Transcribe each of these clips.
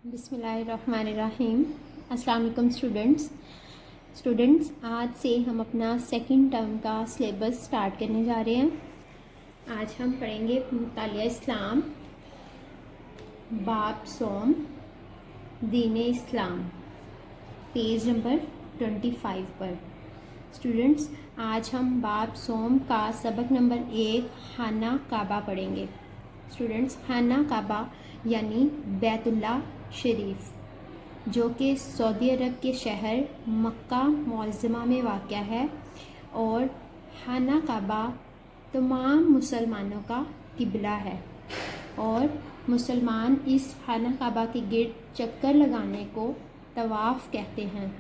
बिस्मिल्लाहिर्रहमानिर्रहीम। अस्सलाम वालेकुम स्टूडेंट्स, आज से हम अपना सेकंड टर्म का सिलेबस स्टार्ट करने जा रहे हैं। आज हम पढ़ेंगे मुतालिया इस्लाम, बाब सोम, दीन इस्लाम, पेज नंबर 25 पर। स्टूडेंट्स, आज हम बाब सोम का सबक नंबर 1 खाना काबा पढ़ेंगे। स्टूडेंट्स, खाना काबा यानी बैतुल्ला शरीफ, जो कि सऊदी अरब के शहर मक्का मुअज़्ज़मा में वाक़या है, और खाना काबा तमाम मुसलमानों का किबला है, और मुसलमान इस खाना काबा के गिर्द चक्कर लगाने को तवाफ़ कहते हैं,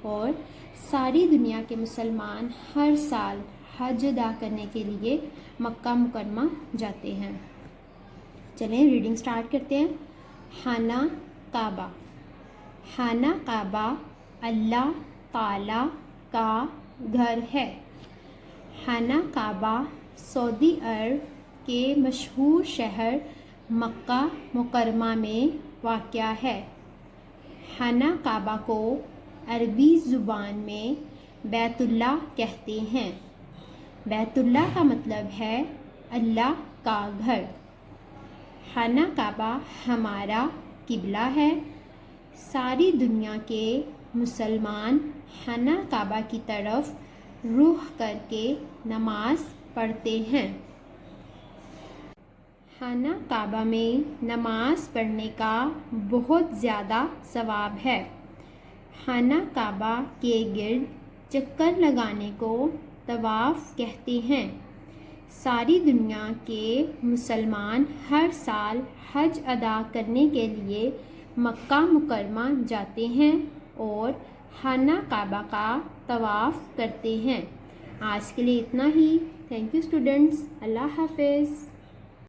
और सारी दुनिया के मुसलमान हर साल हज अदा करने के लिए मक्का मुकरमा जाते हैं। चलें रीडिंग स्टार्ट करते हैं। खाना काबा। खाना काबा अल्लाह ताला का घर है। खाना काबा सऊदी अरब के मशहूर शहर मक्का मुकरमा में वाक़या है। खाना काबा को अरबी ज़ुबान में बैतुल्ला कहते हैं। बैतुल्ला का मतलब है अल्लाह का घर। खाना काबा हमारा किबला है। सारी दुनिया के मुसलमान खाना काबा की तरफ रुख करके नमाज पढ़ते हैं। खाना काबा में नमाज पढ़ने का बहुत ज़्यादा सवाब है। खाना काबा के गिर्द चक्कर लगाने को तवाफ़ कहते हैं। सारी दुनिया के मुसलमान हर साल हज अदा करने के लिए मक्का मुकरमा जाते हैं और खाना काबा का तवाफ़ करते हैं। आज के लिए इतना ही। Thank you students. अल्लाह हाफ़िज़।